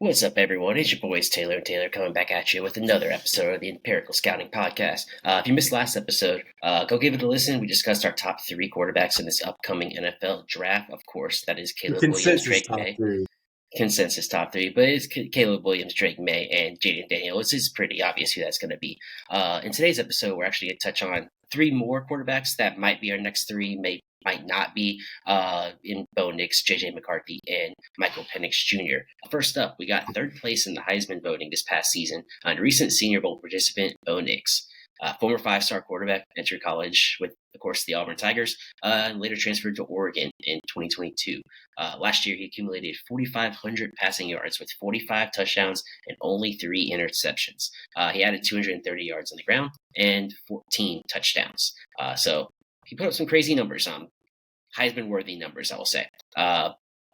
What's up, everyone? It's your boys Taylor and Taylor coming back at you with another episode of the Empirical Scouting Podcast. If you missed last episode, go give it a listen. We discussed our top three quarterbacks in this upcoming NFL draft. Of course, that is Caleb Williams, Consensus Drake top May. three. Consensus top three, but it's Caleb Williams, Drake May, and Jaden Daniels. It's pretty obvious who that's going to be. In today's episode, we're actually going to touch on three more quarterbacks that might be our next three, might not be, in Bo Nix, JJ McCarthy, and Michael Penix Jr. First up, we got third place in the Heisman voting this past season on recent Senior Bowl participant Bo Nix. Former five-star quarterback, entered college with, of course, the Auburn Tigers, and later transferred to Oregon in 2022. Last year, he accumulated 4,500 passing yards with 45 touchdowns and only 3 interceptions. He added 230 yards on the ground and 14 touchdowns. So he put up some crazy numbers, Heisman-worthy numbers, I will say.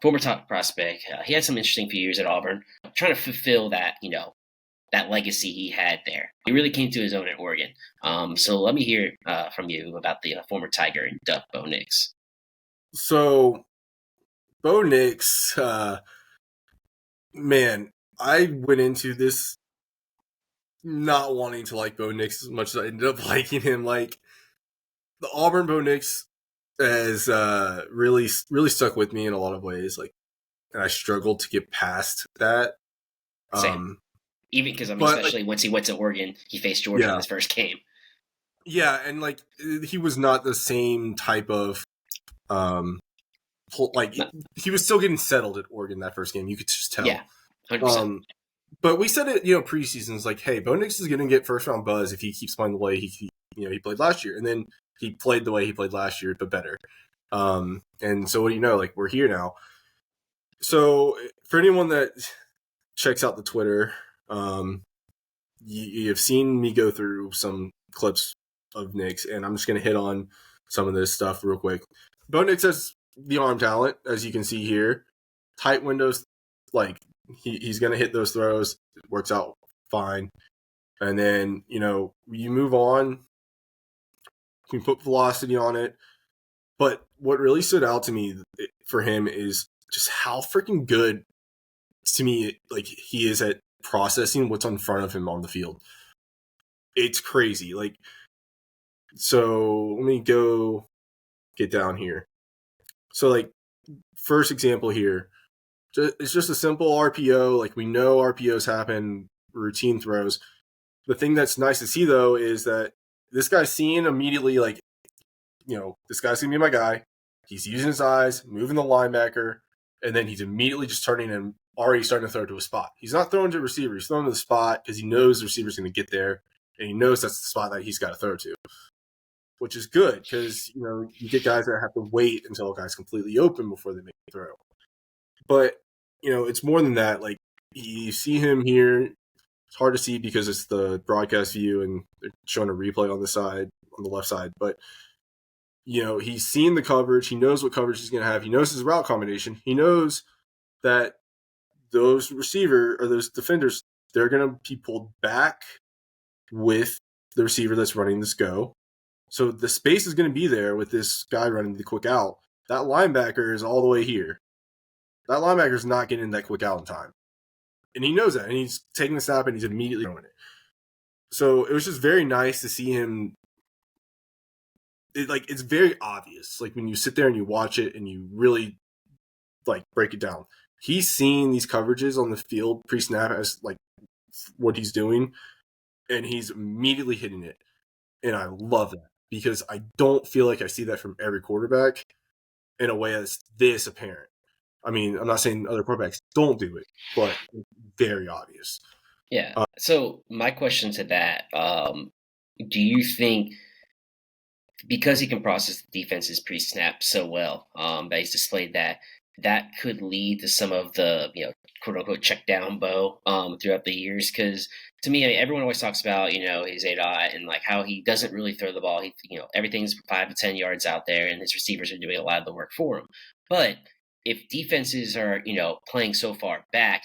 Former top prospect, he had some interesting few years at Auburn, trying to fulfill that, that legacy he had there. He really came to his own at Oregon. So let me hear from you about the former Tiger and Duck, Bo Nix. So, Bo Nix, man, I went into this not wanting to like Bo Nix as much as I ended up liking him. Like, the Auburn Bo Nix has really stuck with me in a lot of ways. Like, and I struggled to get past that. Same. Even because, especially once he went to Oregon, he faced Georgia in his first game. Yeah, and like he was not the same type of, he was still getting settled at Oregon that first game. You could just tell. Yeah, 100%. But we said it, preseason is like, hey, Bo Nix is going to get first round buzz if he keeps playing the way he played last year, and then he played the way he played last year, but better. And so what do you know? Like, we're here now. So for anyone that checks out the Twitter, you have seen me go through some clips of Nix, and I'm just going to hit on some of this stuff real quick. Bo Nix has the arm talent, as you can see here. Tight windows, like he's going to hit those throws. It works out fine. And then, you move on. You can put velocity on it. But what really stood out to me for him is just how freaking good, to me, like he is at processing what's in front of him on the field. It's crazy. Like, so let me go get down here. So, like, first example here, it's just a simple RPO. Like, we know RPOs happen, routine throws. The thing that's nice to see, though, is that this guy's seeing immediately, like, this guy's going to be my guy. He's using his eyes, moving the linebacker, and then he's immediately just turning and already starting to throw to a spot. He's not throwing to a receiver. He's throwing to the spot because he knows the receiver's going to get there, and he knows that's the spot that he's got to throw to, which is good because, you get guys that have to wait until a guy's completely open before they make a throw. But, it's more than that. Like, you see him here. It's hard to see because it's the broadcast view and they're showing a replay on the left side. But, he's seen the coverage. He knows what coverage he's going to have. He knows his route combination. He knows that those those defenders, they're going to be pulled back with the receiver that's running this go. So the space is going to be there with this guy running the quick out. That linebacker is all the way here. That linebacker is not getting that quick out in time. And he knows that. And he's taking the snap and he's immediately throwing it. So it was just very nice to see him. It's very obvious. Like, when you sit there and you watch it and you really, break it down. He's seeing these coverages on the field pre-snap as, what he's doing. And he's immediately hitting it. And I love that because I don't feel like I see that from every quarterback in a way that's this apparent. I mean, I'm not saying other quarterbacks don't do it, but it's very obvious. Yeah. So my question to that, do you think because he can process the defenses pre-snap so well, that he's displayed that could lead to some of the, quote unquote check down Bo throughout the years? Because to me, everyone always talks about, his ADOT and how he doesn't really throw the ball. He, everything's 5 to 10 yards out there and his receivers are doing a lot of the work for him. But if defenses are, playing so far back,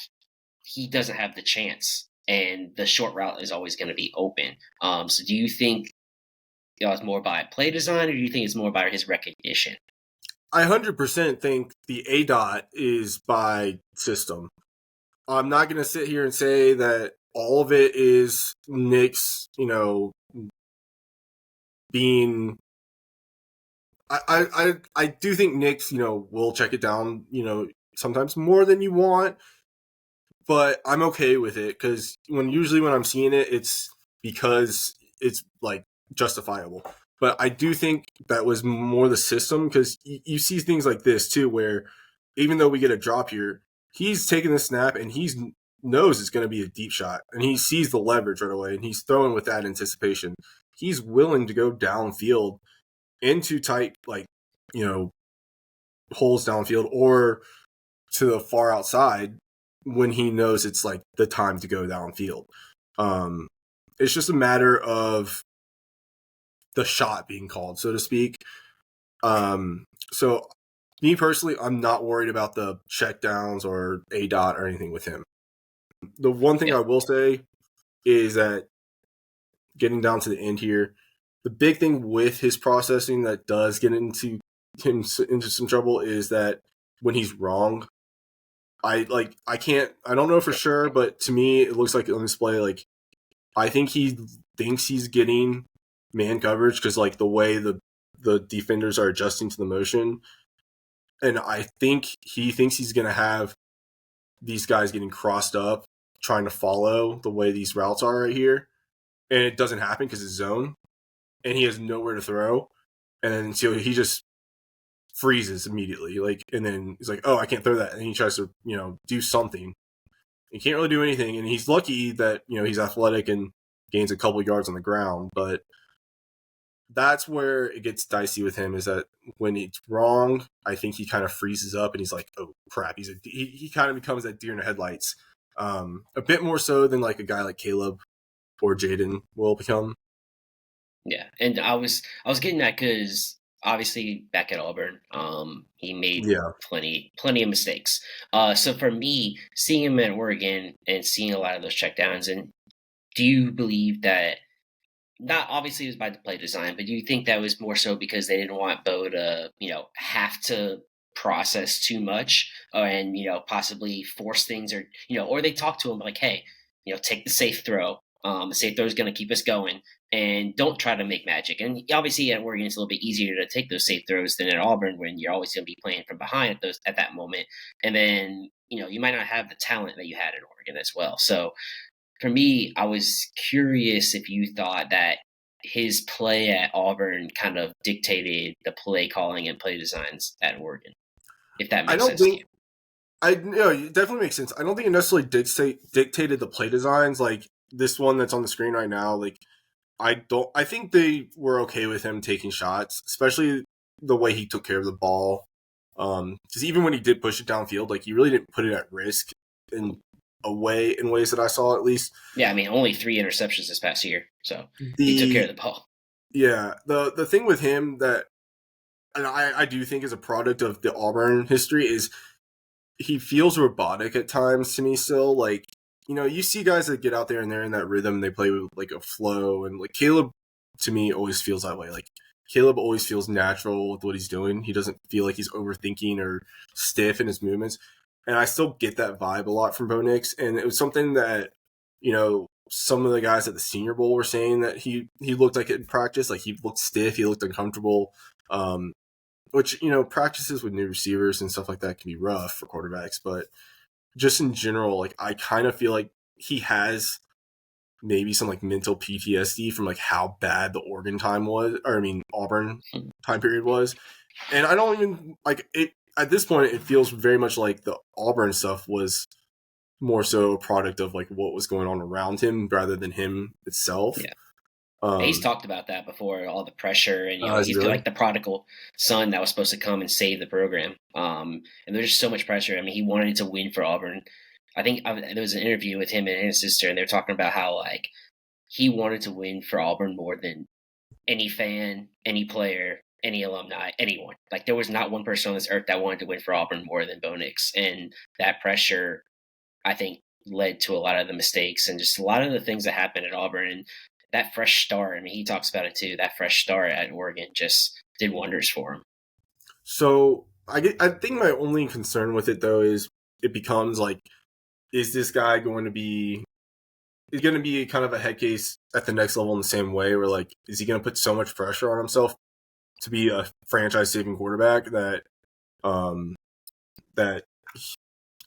he doesn't have the chance and the short route is always going to be open. So do you think it's more by play design or do you think it's more by his recognition? I 100% think the ADOT is by system. I'm not going to sit here and say that all of it is Nick's, being. I do think Nick's, will check it down, sometimes more than you want, but I'm okay with it because usually when I'm seeing it, it's because it's like justifiable. But I do think that was more the system because you see things like this too, where even though we get a drop here, he's taking the snap and he knows it's going to be a deep shot, and he sees the leverage right away, and he's throwing with that anticipation. He's willing to go downfield into tight, like, you know, holes downfield or to the far outside when he knows it's like the time to go downfield. Um, it's just a matter of the shot being called, so to speak. So me personally, I'm not worried about the check downs or a dot or anything with him. The one thing Yeah. I will say is that getting down to the end here, the big thing with his processing that does get into him into some trouble is that when he's wrong, I don't know for sure, but to me it looks like on display like I think he thinks he's getting man coverage because like the way the defenders are adjusting to the motion, and I think he thinks he's gonna have these guys getting crossed up trying to follow the way these routes are right here, and it doesn't happen because it's zone, and he has nowhere to throw, and then so he just freezes immediately, like, and then he's like, oh, I can't throw that, and he tries to do something. He can't really do anything, and he's lucky that he's athletic and gains a couple yards on the ground, but that's where it gets dicey with him. Is that when it's wrong, I think he kind of freezes up and he's like, oh crap, he kind of becomes that deer in the headlights, a bit more so than like a guy like Caleb or Jaden will become. Yeah, and I was getting that because obviously back at Auburn, he made Yeah, plenty of mistakes. So for me, seeing him at Oregon and seeing a lot of those checkdowns, and do you believe that not obviously it was by the play design, but do you think that was more so because they didn't want Bo to, have to process too much and, possibly force things or, or they talk to him like, hey, take the safe throw. The safe throw is going to keep us going and don't try to make magic. And obviously at Oregon, it's a little bit easier to take those safe throws than at Auburn when you're always going to be playing from behind at that moment. And then, you might not have the talent that you had at Oregon as well. So, for me, I was curious if you thought that his play at Auburn kind of dictated the play calling and play designs at Oregon, if that I makes don't sense to think you. it definitely makes sense. I don't think it necessarily dictated the play designs like this one that's on the screen right now. Like I think they were okay with him taking shots, especially the way he took care of the ball. Because even when he did push it downfield, like he really didn't put it at risk in ways that I saw at least. Yeah, I mean, only 3 interceptions this past year, so he took care of The the ball. Yeah, the thing with him that and I do think is a product of the Auburn history is he feels robotic at times to me still. Like, you see guys that get out there and they're in that rhythm, they play with like a flow, and like Caleb to me always feels that way. Like Caleb always feels natural with what he's doing. He doesn't feel like he's overthinking or stiff in his movements. And I still get that vibe a lot from Bo Nix. And it was something that, some of the guys at the Senior Bowl were saying that he looked like it in practice. Like he looked stiff, he looked uncomfortable. Which, practices with new receivers and stuff like that can be rough for quarterbacks. But just in general, like I kind of feel like he has maybe some like mental PTSD from like how bad the Auburn time period was. And I don't even like it at this point. It feels very much like the Auburn stuff was more so a product of like what was going on around him rather than him itself. Yeah. He's talked about that before, all the pressure, and Is he he's really? like the prodigal son that was supposed to come and save the program. And there's just so much pressure. I mean, he wanted to win for Auburn. I think there was an interview with him and his sister, and they're talking about how like he wanted to win for Auburn more than any fan, any player, any alumni, anyone. Like there was not one person on this earth that wanted to win for Auburn more than Bo Nix, and that pressure, I think, led to a lot of the mistakes and just a lot of the things that happened at Auburn. And that fresh start, I mean, he talks about it too. That fresh start at Oregon just did wonders for him. So I think my only concern with it though is it becomes like is this guy going to be kind of a head case at the next level in the same way, where like, is he going to put so much pressure on himself to be a franchise saving quarterback that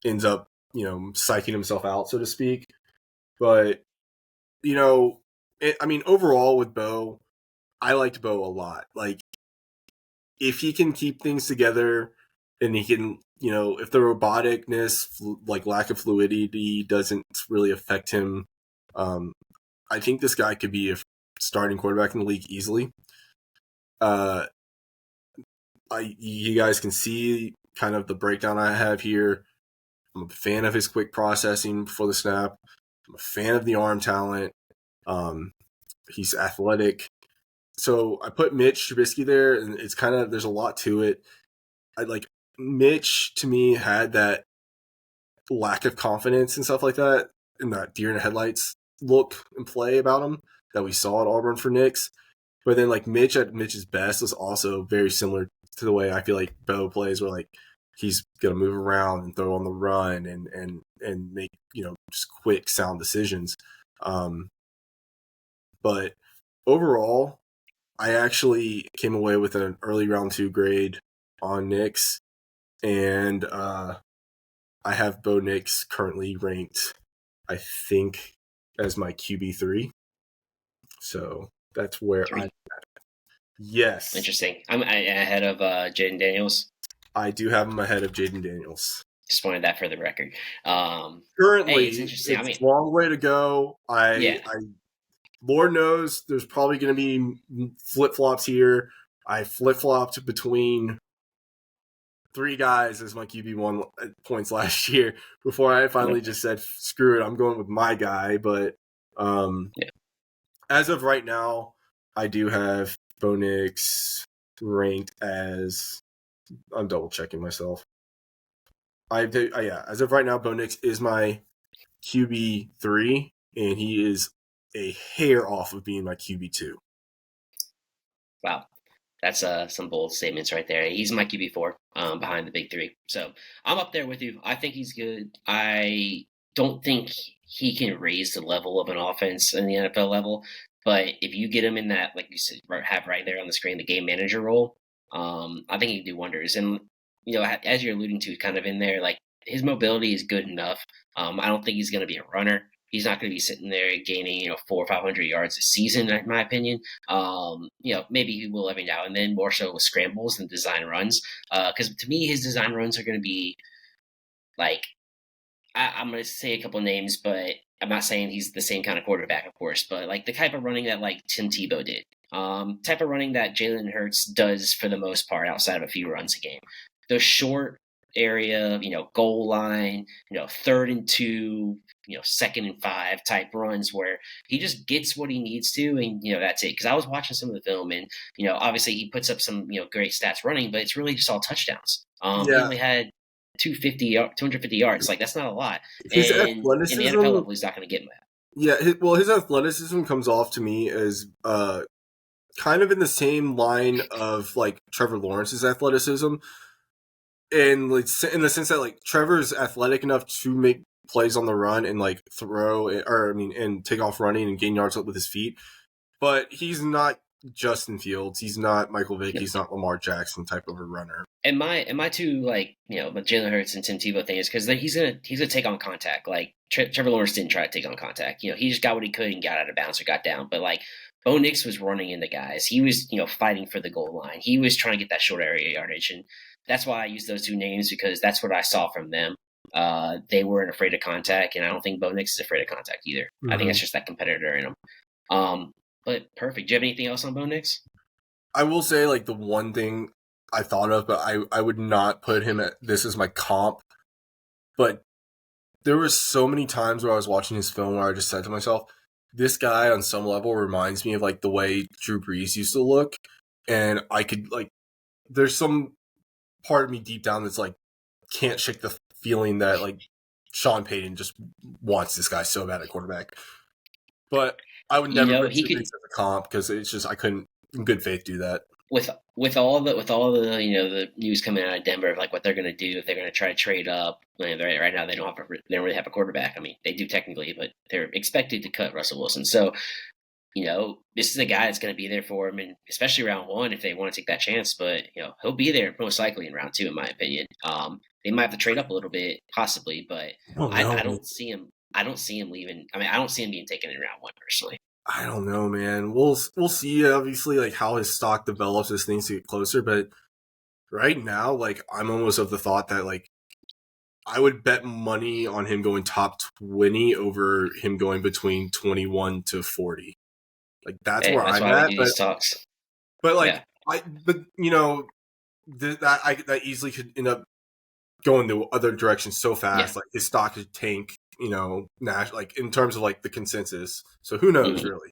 ends up, psyching himself out, so to speak. But, overall with Bo, I liked Bo a lot. Like, if he can keep things together and he can, if the roboticness, like lack of fluidity, doesn't really affect him, I think this guy could be a starting quarterback in the league easily. You guys can see kind of the breakdown I have here. I'm a fan of his quick processing before the snap. I'm a fan of the arm talent. He's athletic. So I put Mitch Trubisky there, and it's kind of, there's a lot to it. Mitch, to me, had that lack of confidence and stuff like that, and that deer in the headlights look and play about him that we saw at Auburn for Nix. But then like Mitch at Mitch's best was also very similar to the way I feel like Bo plays, where like he's gonna move around and throw on the run and make just quick sound decisions. But overall, I actually came away with an early round 2 grade on Nix, and I have Bo Nix currently ranked, I think, as my QB3. So that's where I'm at. Yes. Interesting. I'm ahead of Jaden Daniels. I do have him ahead of Jaden Daniels. Just wanted that for the record. Currently, it's interesting. It's a long way to go. Lord knows there's probably going to be flip-flops here. I flip-flopped between 3 guys as my QB1 points last year before I finally just said, screw it, I'm going with my guy. But as of right now, I do have Bo Nix ranked as, I'm double-checking myself. As of right now, Bo Nix is my QB3, and he is a hair off of being my QB2. Wow. That's some bold statements right there. He's my QB4 behind the big 3. So I'm up there with you. I think he's good. I don't think he can raise the level of an offense in the NFL level. But if you get him in that, like you said, have right there on the screen, the game manager role, I think he can do wonders. And, as you're alluding to, kind of in there, like his mobility is good enough. I don't think he's going to be a runner. He's not going to be sitting there gaining, 400 or 500 yards a season, in my opinion. Maybe he will every now and then, more so with scrambles than design runs. Because to me, his design runs are going to be like, I'm going to say a couple names, but I'm not saying he's the same kind of quarterback, of course. But like the type of running that like Tim Tebow did, type of running that Jalen Hurts does for the most part, outside of a few runs a game. Those short area, goal line, 3rd and 2, 2nd and 5 type runs where he just gets what he needs to, and that's it. Because I was watching some of the film, and obviously he puts up some great stats running, but it's really just all touctouchdowns. He only had 250 yards. Like that's not a lot. His and athleticism, in the NFL level, he's not going to get that. Yeah, his athleticism comes off to me as kind of in the same line of like Trevor Lawrence's athleticism. And like in the sense that like Trevor's athletic enough to make plays on the run and like and take off running and gain yards up with his feet, but he's not Justin Fields. He's not Michael Vick. He's not Lamar Jackson type of a runner. And my two like but Jalen Hurts and Tim Tebow thing is because he's gonna take on contact. Like Trevor Lawrence didn't try to take on contact. He just got what he could and got out of bounds or got down. But like Bo Nix was running into guys. He was fighting for the goal line. He was trying to get that short area yardage, and that's why I use those 2 names, because that's what I saw from them. They weren't afraid of contact, and I don't think Bo Nix is afraid of contact either. Mm-hmm. I think it's just that competitor in him. But perfect. Do you have anything else on Bo Nix? I will say, like, the one thing I thought of, but I would not put him at this as my comp. But there were so many times where I was watching his film where I just said to myself, this guy on some level reminds me of like the way Drew Brees used to look. And I could like, there's some part of me deep down that's like, can't shake the feeling that like Sean Payton just wants this guy so bad at quarterback. But I would never put him as a comp because it's just, I couldn't in good faith do that. with all the the news coming out of Denver of like what they're going to do if they're going to try to trade up. Right now they don't really have a quarterback. I mean, they do technically, but they're expected to cut Russell Wilson. So this is a guy that's going to be there for him, and especially round one if they want to take that chance. But he'll be there most likely in round two, in my opinion. They might have to trade up a little bit, possibly, but I don't know. I don't see him. I don't see him leaving. I mean, I don't see him being taken in round one personally. I don't know, man. We'll see obviously like how his stock develops as things get closer, but right now, like I'm almost of the thought that like I would bet money on him going top 20 over him going between 21 to 40. Like that's Hey, where that's I'm why we at, do these talks. but like Yeah, that easily could end up going the other direction so yeah. fast. Like his stock could tank, like in terms of like the consensus. So who knows Mhm. really?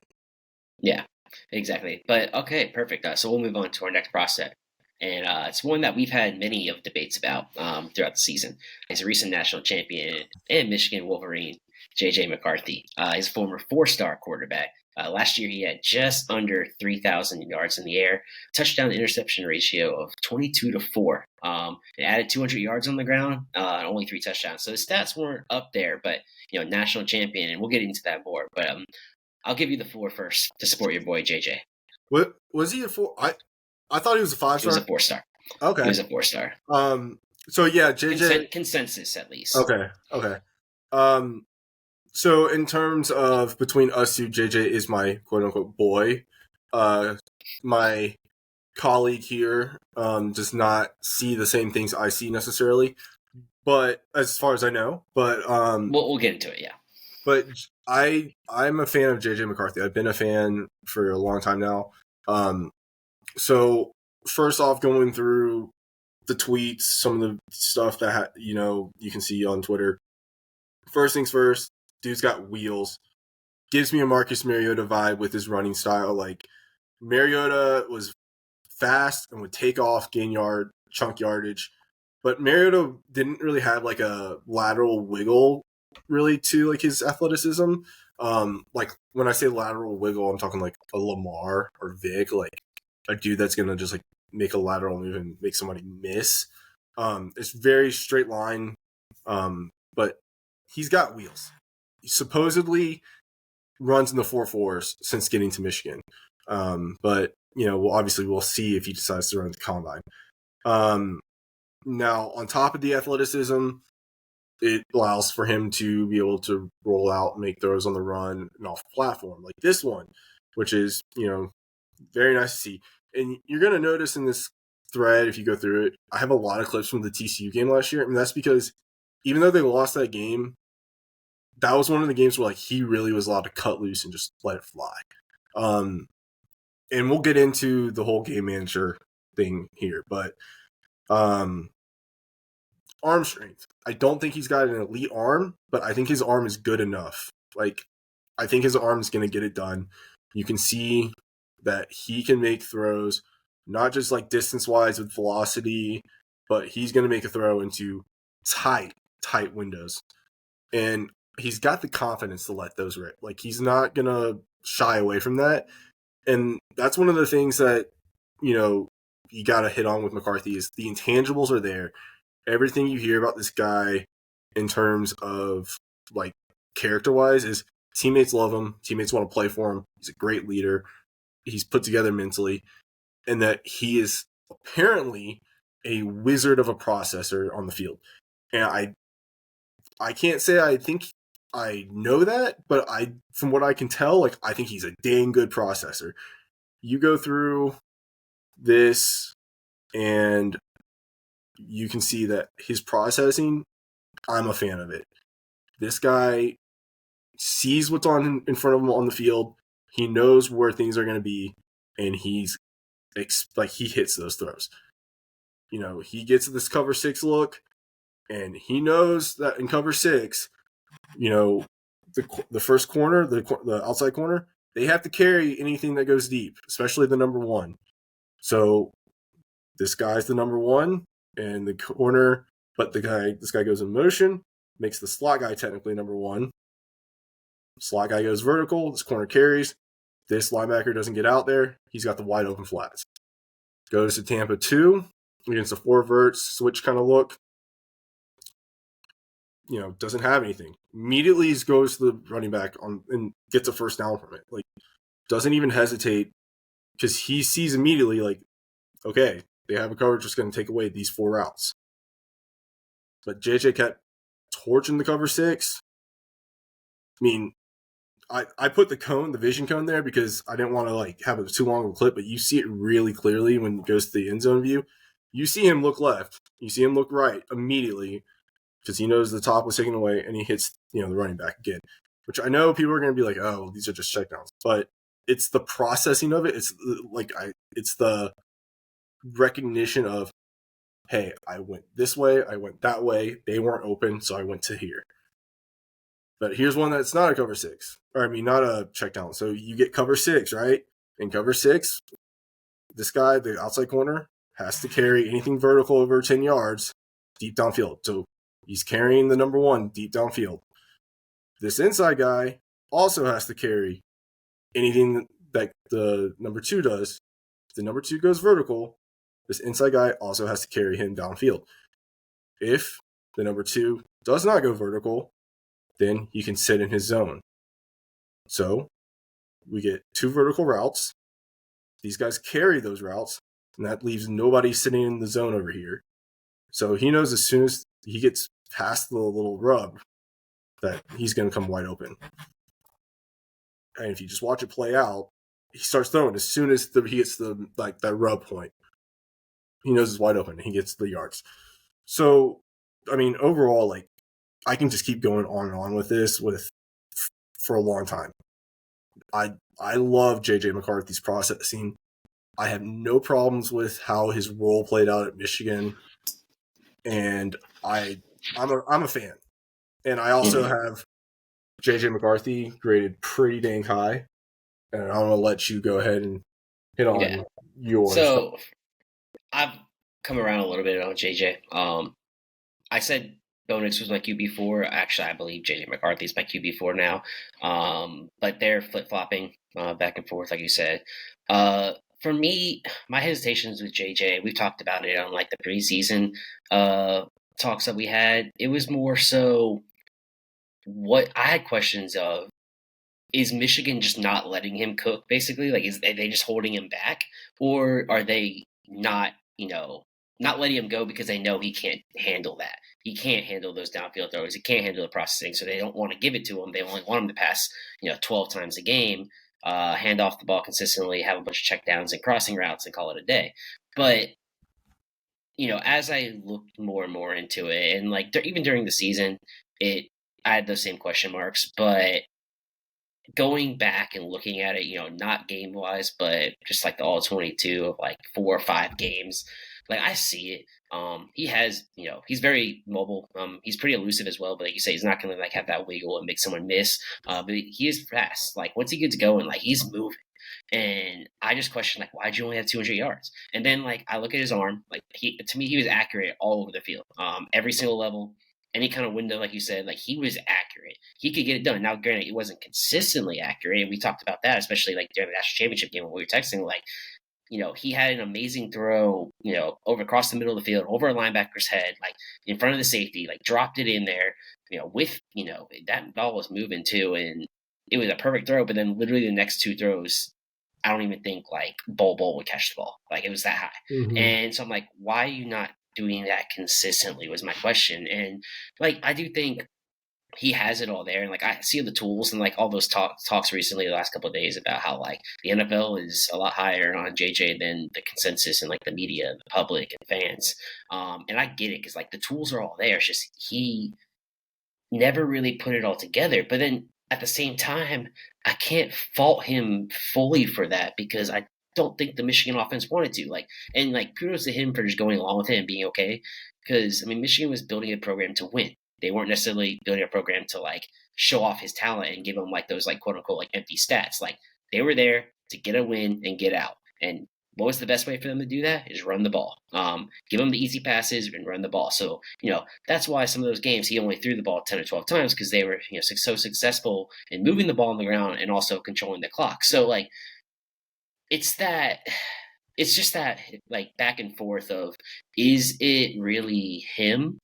Yeah, exactly. But okay, perfect. So we'll move on to our next prospect. And it's one that we've had many of debates about throughout the season. He's a recent national champion and Michigan Wolverine, J.J. McCarthy. He's a former four-star quarterback. Last year, he had just under 3,000 yards in the air, touchdown to interception ratio of 22-4. And added 200 yards on the ground, only 3 touchdowns. So his stats weren't up there, but national champion, and we'll get into that more. But I'll give you the floor first to support your boy JJ. What was he a four? I thought he was a five He was a star. 4-star. He Okay. was a 4-star. So yeah, JJ. Consensus at least. Okay. Okay. Um. So in terms of between us two, JJ is my quote unquote boy. My colleague here does not see the same things I see necessarily, but as far as I know, We'll get into it. Yeah. but I'm a fan of JJ McCarthy. I've been a fan for a long time now. So first off, going through the tweets, some of the stuff that you can see on Twitter. First things first, dude's got wheels. Gives me a Marcus Mariota vibe with his running style. Like Mariota was fast and would take off, gain chunk yardage. But Mariota didn't really have like a lateral wiggle really to like his athleticism. Like when I say lateral wiggle, I'm talking like a Lamar or Vic, like a dude that's gonna just like make a lateral move and make somebody miss. It's very straight line, but he's got wheels. He supposedly runs in the 4.4s since getting to Michigan. But we'll see if he decides to run the combine. Now, on top of the athleticism, it allows for him to be able to roll out and make throws on the run and off platform like this one, which is, very nice to see. And you're going to notice in this thread, if you go through it, I have a lot of clips from the TCU game last year. And that's because even though they lost that game, that was one of the games where like he really was allowed to cut loose and just let it fly. And we'll get into the whole game manager thing here, but arm strength. I don't think he's got an elite arm, but I think his arm is good enough. Like I think his arm is going to get it done. You can see that he can make throws, not just like distance wise with velocity, but he's going to make a throw into tight windows. And he's got the confidence to let those rip. Like he's not going to shy away from that. And that's one of the things that, you got to hit on with McCarthy is the intangibles are there. Everything you hear about this guy in terms of like character wise is teammates love him. Teammates want to play for him. He's a great leader. He's put together mentally, and that he is apparently a wizard of a processor on the field. And I can't say I think I know that, but from what I can tell, like I think he's a dang good processor. You go through this and you can see that his processing, I'm a fan of it. This guy sees what's on in front of him on the field. He knows where things are going to be, and he hits those throws. He gets this cover 6 look, and he knows that in cover 6, the first corner, the outside corner, they have to carry anything that goes deep, especially the number 1. So this guy's the number 1, and the corner, but this guy goes in motion, makes the slot guy technically number 1. Slot guy goes vertical, this corner carries. This linebacker doesn't get out there. He's got the wide open flats. Goes to Tampa 2 against a 4 verts switch kind of look. Doesn't have anything. Immediately goes to the running back and gets a first down from it. Like, doesn't even hesitate because he sees immediately, like, okay, they have a coverage that's going to take away these 4 routes. But JJ kept torching the cover 6. I mean, I put the vision cone there because I didn't want to like have too long of a clip, but you see it really clearly when it goes to the end zone view. You see him look left, you see him look right immediately because he knows the top was taken away, and he hits the running back again. Which I know people are going to be like, oh, these are just checkdowns, but it's the processing of it. It's it's the recognition of, hey, I went this way, I went that way, they weren't open, so I went to here. But here's one that's not a cover 6. Or, I mean, not a check down. So you get cover 6, right? In cover 6, this guy, the outside corner, has to carry anything vertical over 10 yards deep downfield. So he's carrying the number 1 deep downfield. This inside guy also has to carry anything that the number 2 does. If the number 2 goes vertical, this inside guy also has to carry him downfield. If the number 2 does not go vertical, then he can sit in his zone. So we get 2 vertical routes. These guys carry those routes, and that leaves nobody sitting in the zone over here. So he knows as soon as he gets past the little rub that he's going to come wide open. And if you just watch it play out, he starts throwing as soon as he gets that rub point. He knows it's wide open, and he gets the yards. So, I mean, overall, like, I can just keep going on and on with this for a long time. I love JJ McCarthy's processing. I have no problems with how his role played out at Michigan, and I'm a fan. And I also have JJ McCarthy graded pretty dang high, and I'm gonna let you go ahead and hit on your stuff. I've come around a little bit on JJ. I said Bo Nix was my QB4. Actually, I believe JJ McCarthy is my QB4 now. But they're flip-flopping back and forth, like you said. For me, my hesitations with JJ, we've talked about it on like the preseason talks that we had. It was more so what I had questions of. Is Michigan just not letting him cook, basically? Like, are they just holding him back? Or are they not letting him go because they know he can't handle that? He can't handle those downfield throws. He can't handle the processing, so they don't want to give it to him. They only want him to pass, 12 times a game, hand off the ball consistently, have a bunch of checkdowns and crossing routes, and call it a day. But, as I looked more and more into it, and like even during the season, I had those same question marks, but going back and looking at it, not game wise, but just like the all 22 of like 4 or 5 games, like I see it. He has, he's very mobile. He's pretty elusive as well, but like you say, he's not going to like have that wiggle and make someone miss. But he is fast. Like once he gets going, like he's moving. And I just question, like, why'd you only have 200 yards? And then, like, I look at his arm. Like, to me, he was accurate all over the field, every single level. Any kind of window, like you said, like he was accurate. He could get it done. Now, granted, he wasn't consistently accurate, and we talked about that, especially like during the national championship game when we were texting. Like, he had an amazing throw, over across the middle of the field, over a linebacker's head, like in front of the safety, like dropped it in there, with that ball was moving too, and it was a perfect throw. But then, literally, the next 2 throws, I don't even think like Bol would catch the ball. Like it was that high, and so I'm like, why are you not doing that consistently was my question. And like I do think he has it all there, and like I see the tools and like all those talks recently the last couple of days about how like the NFL is a lot higher on JJ than the consensus and like the media, the public, and fans. And I get it because like the tools are all there. It's just he never really put it all together. But then at the same time, I can't fault him fully for that because I don't think the Michigan offense wanted to. And kudos to him for just going along with it and being okay. Because, I mean, Michigan was building a program to win. They weren't necessarily building a program to, like, show off his talent and give him, like, those, like, quote-unquote, like, empty stats. Like, they were there to get a win and get out. And what was the best way for them to do that? Is run the ball. Give them the easy passes and run the ball. So, that's why some of those games he only threw the ball 10 or 12 times because they were, so successful in moving the ball on the ground and also controlling the clock. So, like, it's that it's just that like back and forth of, is it really him,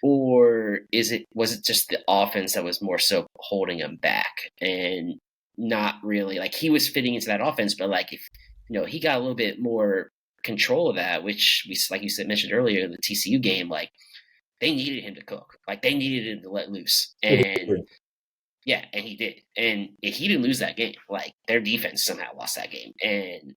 or was it just the offense that was more so holding him back, and not really like he was fitting into that offense, but like if he got a little bit more control of that, which we, like you said, mentioned earlier, the TCU game, like they needed him to cook, like they needed him to let loose, and yeah, and he did, and if he didn't lose that game, like their defense somehow lost that game, and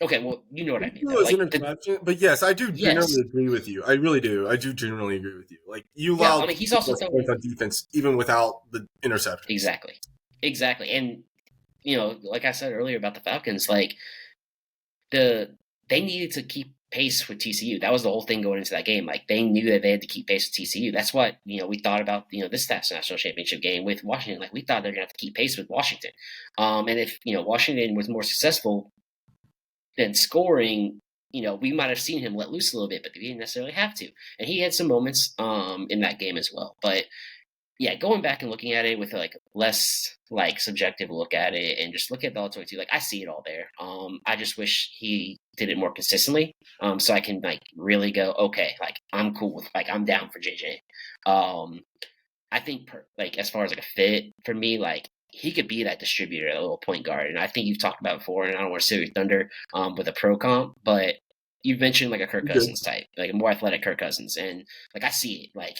okay, well, you know what I mean though, His like interception, but yes, I do yes, generally agree with you. I really do. I do generally agree with you. Like you yeah, I allowed mean he's also points throwing on defense even without the interceptions. exactly, exactly, and like I said earlier about the Falcons, like they needed to keep pace with TCU. That was the whole thing going into that game. Like they knew that they had to keep pace with TCU. That's what we thought about this last national championship game with Washington. Like we thought they're gonna have to keep pace with Washington. And if Washington was more successful than scoring, we might have seen him let loose a little bit, but he didn't necessarily have to. And he had some moments in that game as well. But yeah, going back and looking at it with like less like subjective look at it and just look at the all 22, like I see it all there. I just wish he did it more consistently. So I can like really go, okay, like I'm cool with, like I'm down for JJ. I think like as far as like a fit for me, like he could be that distributor, a little point guard. And I think you've talked about before, and I don't want to say your thunder with a pro comp, but you've mentioned like a Kirk Good. Cousins type, like a more athletic Kirk Cousins, and like I see it, like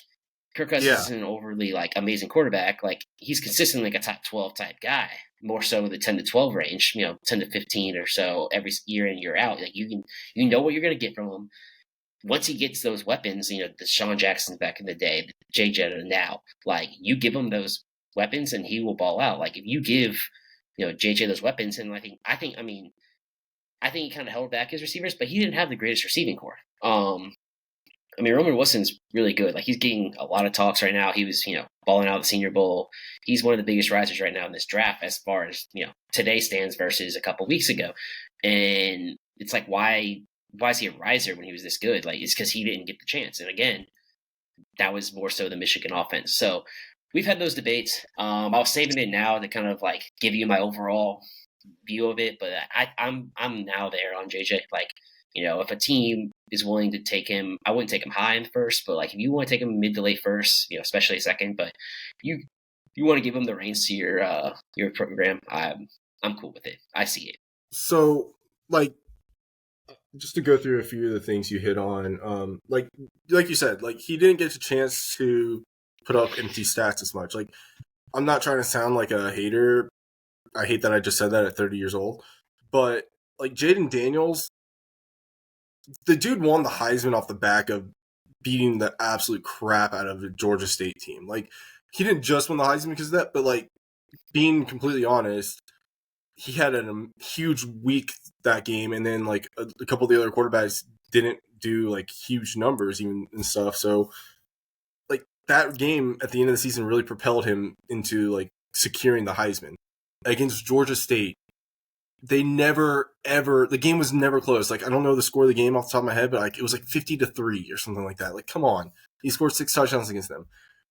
Kirk Cousins Yeah. isn't an overly like amazing quarterback. Like he's consistently like a top 12 type guy, more so the 10 to 12 range, 10 to 15 or so every year in, year out. Like you know what you're going to get from him. Once he gets those weapons, the Sean Jacksons back in the day, the Jay Jetta now, like you give him those weapons and he will ball out. Like if you give, JJ those weapons, and I think he kind of held back his receivers, but he didn't have the greatest receiving core. Roman Wilson's really good. Like he's getting a lot of talks right now. He was, balling out at the Senior Bowl. He's one of the biggest risers right now in this draft as far as today stands versus a couple weeks ago. And it's like, why is he a riser when he was this good? Like it's because he didn't get the chance. And again, that was more so the Michigan offense. So we've had those debates. I was saving it now to kind of like give you my overall view of it, but I'm now there on JJ. Like, if a team is willing to take him, I wouldn't take him high in the first, but like if you want to take him mid to late first, especially second, but you want to give him the reins to your program, I'm cool with it. I see it. So, like, just to go through a few of the things you hit on, like you said, like he didn't get a chance to put up empty stats as much. Like, I'm not trying to sound like a hater. I hate that I just said that at 30 years old, but like Jaden Daniels, the dude won the Heisman off the back of beating the absolute crap out of the Georgia State team. Like, he didn't just win the Heisman because of that, but like, being completely honest, he had a huge week that game, and then like a couple of the other quarterbacks didn't do like huge numbers even and stuff. So like that game at the end of the season really propelled him into like securing the Heisman against Georgia State. They never ever, the game was never close. Like I don't know the score of the game off the top of my head, but like it was like 50-3 or something like that. Like come on, he scored 6 touchdowns against them.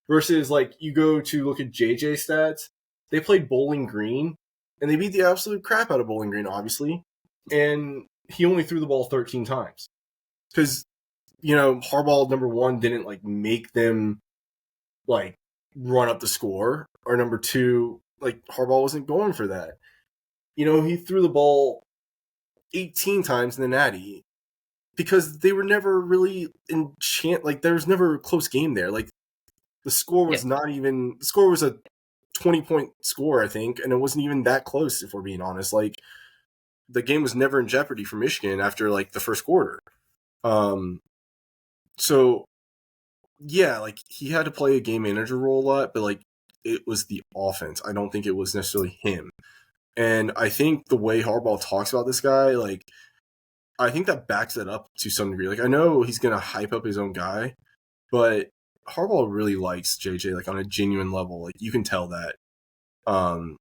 Versus like you go to look at JJ stats, they played Bowling Green and they beat the absolute crap out of Bowling Green, obviously. And he only threw the ball 13 times because Harbaugh number one didn't like make them like run up the score, or number two, like Harbaugh wasn't going for that. He threw the ball 18 times in the Natty because they were never really like there was never a close game there. Like the score was the score was a 20-point score, I think, and it wasn't even that close if we're being honest. Like the game was never in jeopardy for Michigan after like the first quarter. So yeah, like he had to play a game manager role a lot, but like it was the offense. I don't think it was necessarily him. And I think the way Harbaugh talks about this guy, like, I think that backs it up to some degree. Like, I know he's going to hype up his own guy, but Harbaugh really likes JJ, like, on a genuine level. Like, you can tell that. And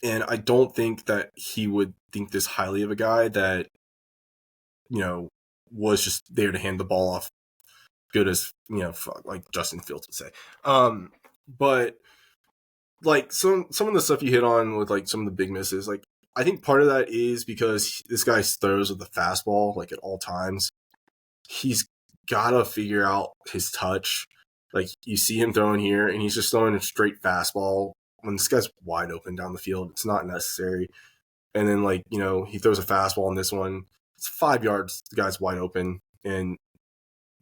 I don't think that he would think this highly of a guy that, was just there to hand the ball off good as, like Justin Fields would say. But like some of the stuff you hit on with like some of the big misses, like I think part of that is because this guy throws with the fastball like at all times. He's got to figure out his touch. Like you see him throwing here, and he's just throwing a straight fastball when this guy's wide open down the field. It's not necessary. And then he throws a fastball in this one. It's 5 yards. The guy's wide open, and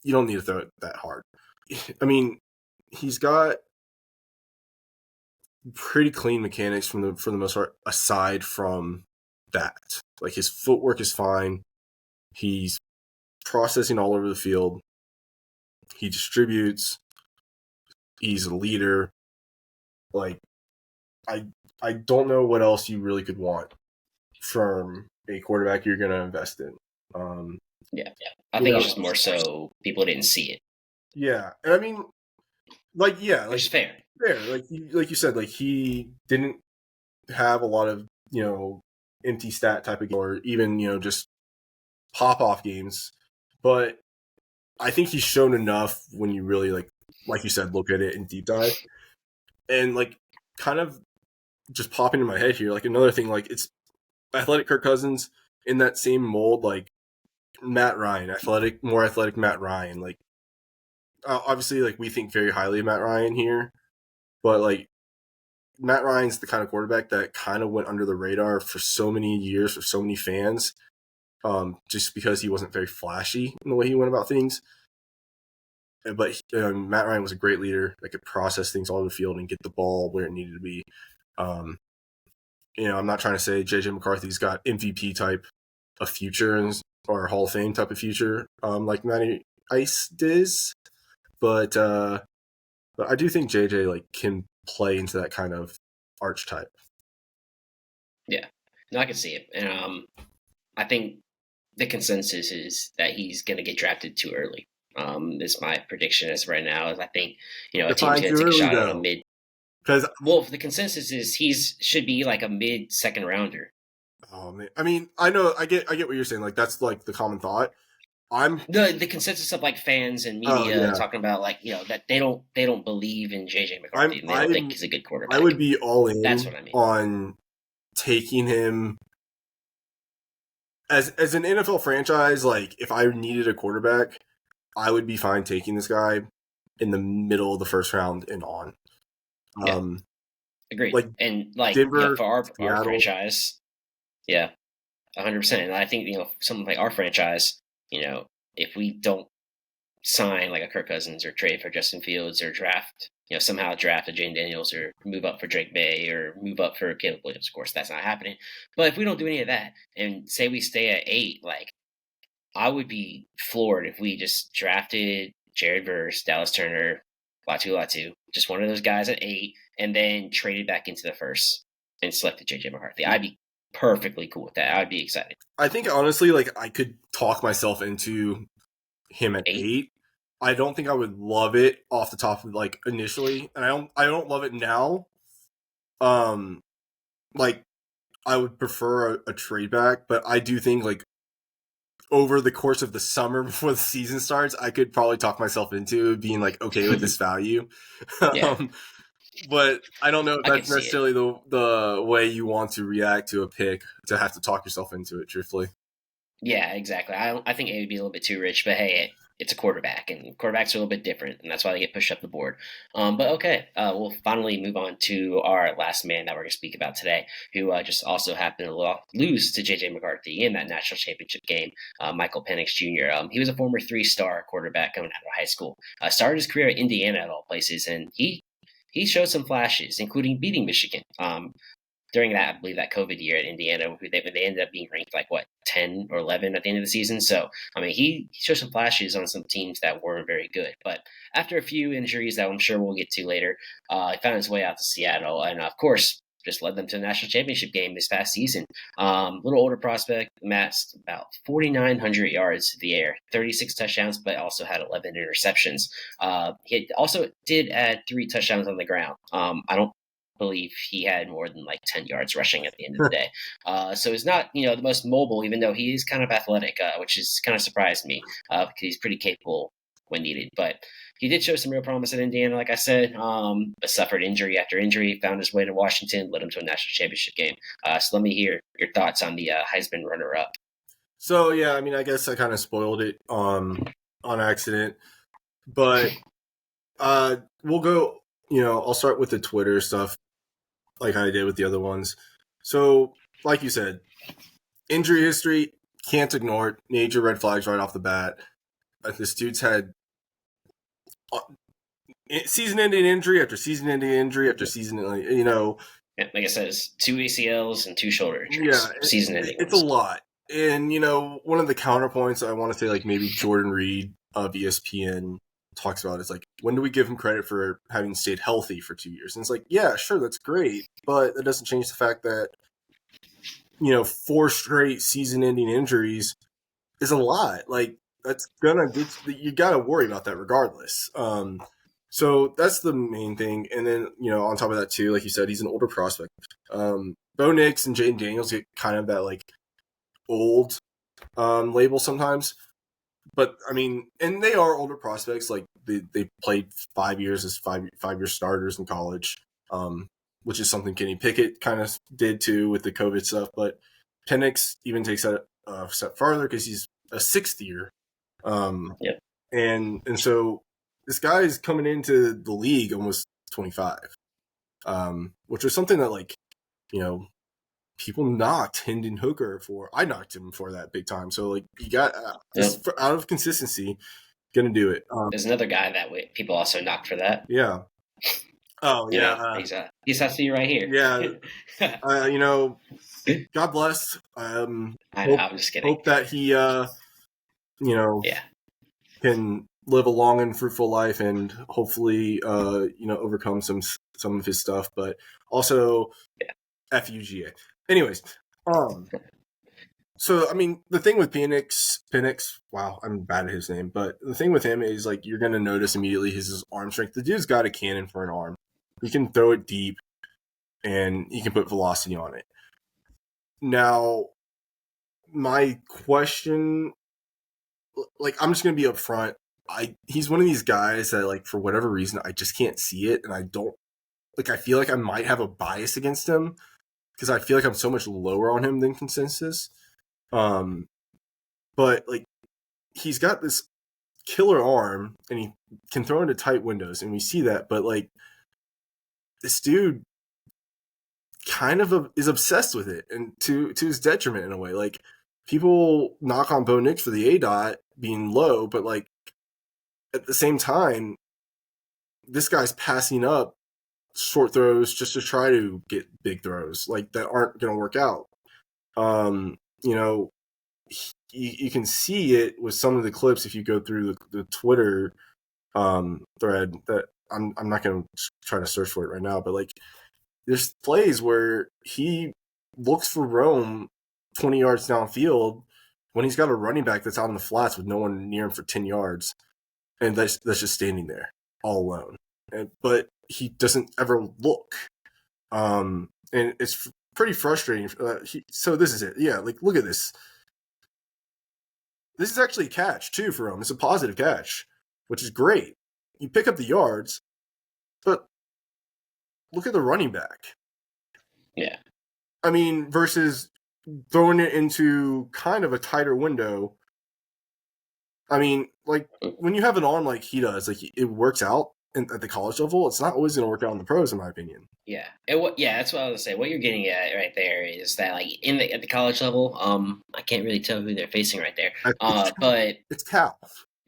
you don't need to throw it that hard. I mean, he's got pretty clean mechanics for the most part, aside from that. Like his footwork is fine. He's processing all over the field. He distributes. He's a leader. Like I don't know what else you really could want from a quarterback you're going to invest in. Yeah. I think it's just more so people didn't see it. Yeah. And I mean, which is fair. Fair. Like you said, like he didn't have a lot of, empty stat type of game or even, just pop-off games. But I think he's shown enough when you really, like you said, look at it in deep dive. And, kind of just popping in my head here, another thing, it's athletic Kirk Cousins in that same mold, Matt Ryan, more athletic Matt Ryan. Obviously, we think very highly of Matt Ryan here, but, Matt Ryan's the kind of quarterback that kind of went under the radar for so many years for so many fans, just because he wasn't very flashy in the way he went about things. But Matt Ryan was a great leader that could process things all over the field and get the ball where it needed to be. I'm not trying to say JJ McCarthy's got MVP type of future or Hall of Fame type of future, like Matty Ice does, but I do think JJ can play into that kind of archetype. Yeah, no, I can see it, and I think the consensus is that he's going to get drafted too early. This is my prediction as right now. Is I think a team's going to take a shot at a mid. Well, the consensus is should be like a mid second rounder. Oh man, I mean, I know, I get what you're saying. That's the common thought. I'm the consensus of fans and media talking about that they don't believe in JJ McCarthy and they don't think he's a good quarterback. I would be all in. That's what I mean. On taking him as an NFL franchise. If I needed a quarterback, I would be fine taking this guy in the middle of the first round and on. Yeah. Agreed. And Denver, for our franchise, 100%. And I think something like our franchise, if we don't sign a Kirk Cousins or trade for Justin Fields or somehow draft a Jane Daniels or move up for Drake May or move up for Caleb Williams, of course that's not happening. But if we don't do any of that and say we stay at 8, I would be floored if we just drafted Jared Verse, Dallas Turner, Latu, just one of those guys at 8, and then traded back into the first and selected JJ McCarthy. I'd be perfectly cool with that. I'd be excited. I think honestly, I could talk myself into him at 8. I don't think I would love it off the top of initially, and I don't love it now. I would prefer a trade back, but I do think over the course of the summer before the season starts, I could probably talk myself into being okay with this value. Yeah. But I don't know if that's necessarily the way you want to react to a pick, to have to talk yourself into it, truthfully. Yeah, exactly. I think it would be a little bit too rich, but hey, it's a quarterback, and quarterbacks are a little bit different, and that's why they get pushed up the board. But okay, we'll finally move on to our last man that we're going to speak about today, who just also happened to lose to J.J. McCarthy in that national championship game, Michael Penix Jr. He was a former 3-star quarterback coming out of high school. Started his career at Indiana, of all places, and he showed some flashes, including beating Michigan. During that, I believe that COVID year at Indiana, they ended up being ranked 10 or 11 at the end of the season. So, I mean, he showed some flashes on some teams that weren't very good. But after a few injuries that I'm sure we'll get to later, he found his way out to Seattle. And, of course, just led them to the national championship game this past season. Little older prospect, amassed about 4,900 yards to the air, 36 touchdowns, but also had 11 interceptions. He also did add 3 touchdowns on the ground. I don't believe he had more than 10 yards rushing at the end of the day. So he's not, the most mobile, even though he is kind of athletic, which is kind of surprised me because he's pretty capable when needed. But he did show some real promise at Indiana, like I said, but suffered injury after injury, found his way to Washington, led him to a national championship game. So let me hear your thoughts on the Heisman runner-up. So yeah, I mean, I guess I kind of spoiled it on accident, but we'll go. I'll start with the Twitter stuff, like I did with the other ones. So, like you said, injury history, can't ignore it. Major red flags right off the bat. This dude's had season-ending injury after season-ending injury after season-ending, Yeah, like I said, it's 2 ACLs and 2 shoulder injuries. Yeah, season-ending. It's a lot. And, one of the counterpoints I want to say, like, maybe Jordan Reed of ESPN talks about is, like, when do we give him credit for having stayed healthy for 2 years? And it's like, yeah, sure, that's great. But that doesn't change the fact that, 4 straight season-ending injuries is a lot. Like, that's gonna get you got to worry about that regardless. So that's the main thing. And then, on top of that too, like you said, he's an older prospect. Bo Nix and Jaden Daniels get kind of that like old label sometimes. But I mean, and they are older prospects. Like they played 5 years as five-year starters in college, which is something Kenny Pickett kind of did too with the COVID stuff. But Penix even takes that a step farther because he's a 6th year. Yep. And so this guy is coming into the league almost 25, which was something that, like, people knocked Hendon Hooker for. I knocked him for that big time. So, like, you got just out of consistency, gonna do it. There's another guy that people also knocked for that. Yeah. Oh, yeah. He's actually right here. Yeah. God bless. I'm just kidding. Hope that he, can live a long and fruitful life and hopefully, overcome some of his stuff, but also FUGA. Anyways, so I mean, the thing with Penix, wow, I'm bad at his name, but the thing with him is, like, you're gonna notice immediately his arm strength. The dude's got a cannon for an arm. He can throw it deep, and he can put velocity on it. Now, my question, like, I'm just gonna be upfront. He's one of these guys that, like, for whatever reason, I just can't see it, and I don't, like, I feel like I might have a bias against him because I feel like I'm so much lower on him than consensus. But, like, he's got this killer arm, and he can throw into tight windows, and we see that. But, like, this dude kind of is obsessed with it, and to his detriment in a way. Like, people knock on Bo Nix for the ADOT being low, but, like, at the same time, this guy's passing up short throws just to try to get big throws, like, that aren't going to work out. You can see it with some of the clips if you go through the Twitter thread that I'm not going to try to search for it right now, but, like, there's plays where he looks for Rome 20 yards downfield when he's got a running back that's out in the flats with no one near him for 10 yards, and that's just standing there all alone. But he doesn't ever look, and it's pretty frustrating. So this is it. Yeah, like, look at this. This is actually a catch too for him. It's a positive catch, which is great. You pick up the yards, but look at the running back. Yeah. I mean, versus throwing it into kind of a tighter window. I mean, like, when you have an arm like he does, like, it works out at the college level. It's not always going to work out in the pros, in my opinion. Yeah, that's what I was gonna say. What you're getting at right there is that, like, at the college level, I can't really tell who they're facing right there. But it's Cal.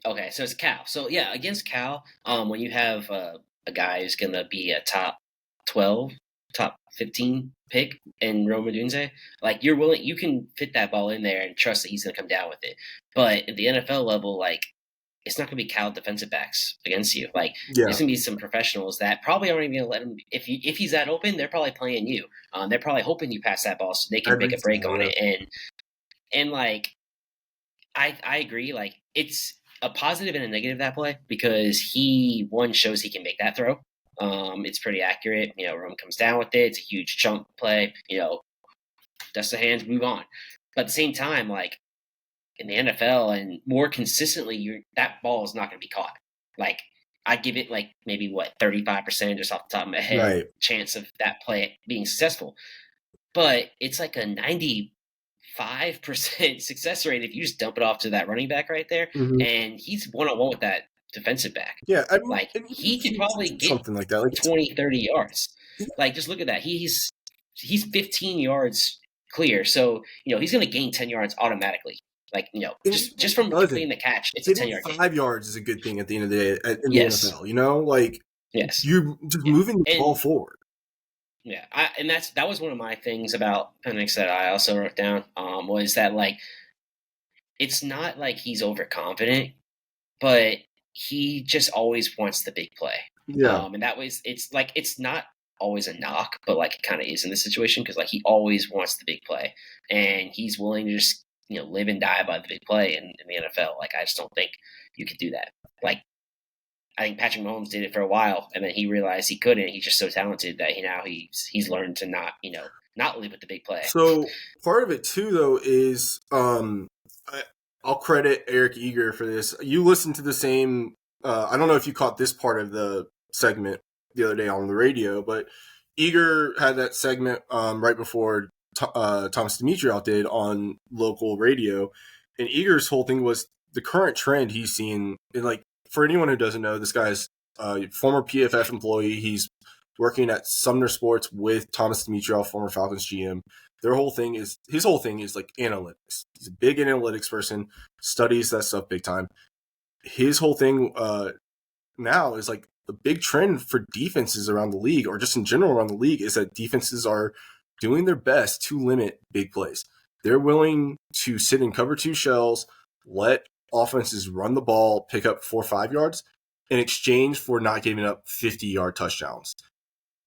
Okay, so it's Cal. So yeah, against Cal, when you have a guy who's gonna be a top 12, top 15 pick in Rome Odunze, like, you can fit that ball in there and trust that he's gonna come down with it. But at the NFL level, like, it's not going to be Cal defensive backs against you. Like, there's going to be some professionals that probably aren't even going to let him. If he's that open, they're probably playing you. They're probably hoping you pass that ball so they can make a break on it. And like, I agree. Like, it's a positive and a negative, that play, because he shows he can make that throw. It's pretty accurate. Rome comes down with it. It's a huge chunk play. Dust the hands, move on. But at the same time, like, in the NFL and more consistently, that ball is not going to be caught. Like I give it like maybe 35% just off the top of my head Right. chance of that play being successful, but it's like a 95% success rate if you just dump it off to that running back right there, Mm-hmm. and he's one-on-one with that defensive back. Yeah, I mean, Like he could probably get something like that, like 20, 30 yards. Like just look at that. He's 15 yards clear, so he's going to gain 10 yards automatically. Like just from completing the catch, it's a 10-yard gain. 5 yards is a good thing at the end of the day in the Yes. NFL. Like Yes, you're just moving the ball forward. Yeah, and that was one of my things about Penix that I also wrote down. Was that like it's not like he's overconfident, but he just always wants the big play. Yeah. And that was it's not always a knock, but like it kind of is in this situation because like he always wants the big play, and he's willing to just live and die by the big play in the NFL. Like I just don't think you could do that. Like I think Patrick Mahomes did it for a while, and then he realized he couldn't. He's just so talented that he's learned to not live with the big play. So part of it too, though, is I'll credit Eric Eager for this. You listened to the same. I don't know if you caught this part of the segment the other day on the radio, but Eager had that segment right before Thomas Dimitroff did on local radio, and Eager's whole thing was the current trend he's seen. Like for anyone who doesn't know, this guy's a former PFF employee. He's working at Sumner Sports with Thomas Dimitroff, former Falcons GM. His whole thing is like analytics. He's a big analytics person, studies that stuff big time. His whole thing now is like the big trend for defenses around the league, or just in general around the league, is that defenses are doing their best to limit big plays. They're willing to sit in cover 2 shells, let offenses run the ball, pick up 4 or 5 yards in exchange for not giving up 50-yard touchdowns.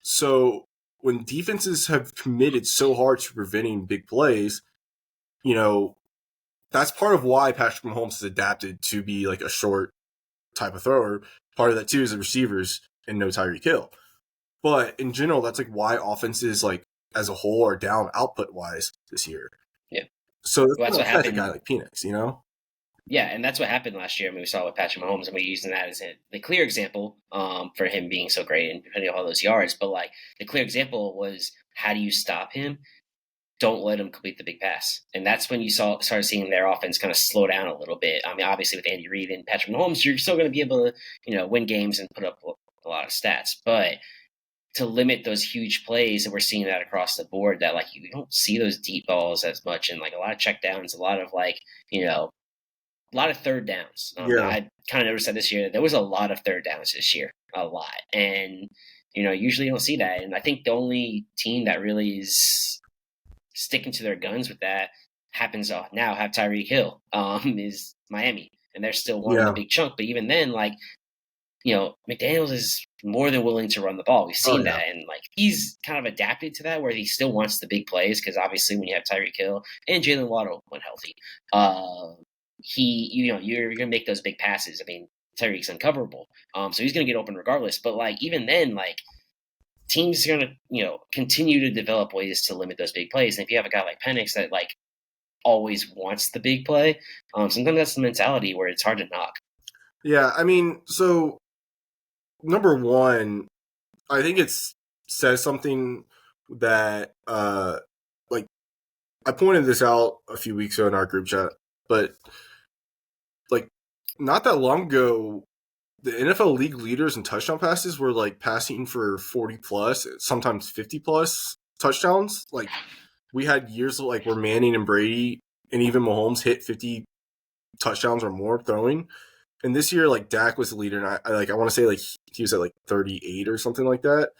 So when defenses have committed so hard to preventing big plays, that's part of why Patrick Mahomes has adapted to be like a short type of thrower. Part of that too is the receivers and no Tyreek Hill. But in general, that's like why offenses like as a whole are down output wise this year. Yeah. So that's what happened. A guy like Penix, Yeah, and that's what happened last year. I mean, we saw with Patrick Mahomes, and we're using that as the clear example for him being so great and putting up all those yards. But like the clear example was, how do you stop him? Don't let him complete the big pass. And that's when you started seeing their offense kind of slow down a little bit. I mean, obviously with Andy Reid and Patrick Mahomes, you're still going to be able to, win games and put up a lot of stats. But to limit those huge plays, and we're seeing that across the board, that like you don't see those deep balls as much, and like a lot of check downs, a lot of like, a lot of third downs. I kind of noticed that this year. There was a lot of third downs this year, a lot. And, usually you don't see that. And I think the only team that really is sticking to their guns with that happens to now have Tyreek Hill is Miami. And they're still one of the big chunk. But even then, like, McDaniels is more than willing to run the ball. We've seen that. And, like, he's kind of adapted to that where he still wants the big plays because obviously when you have Tyreek Hill and Jalen Waddle when healthy, you're going to make those big passes. I mean, Tyreek's uncoverable. So he's going to get open regardless. But, like, even then, like, teams are going to, continue to develop ways to limit those big plays. And if you have a guy like Penix that, like, always wants the big play, sometimes that's the mentality where it's hard to knock. Yeah, I mean, so number one, I think it says something that, like, I pointed this out a few weeks ago in our group chat, but like not that long ago, the NFL league leaders in touchdown passes were like passing for 40 plus, sometimes 50 plus touchdowns. Like we had years of like where Manning and Brady and even Mahomes hit 50 touchdowns or more throwing. And this year, like Dak was the leader, and I want to say like he was at like 38 or something like that.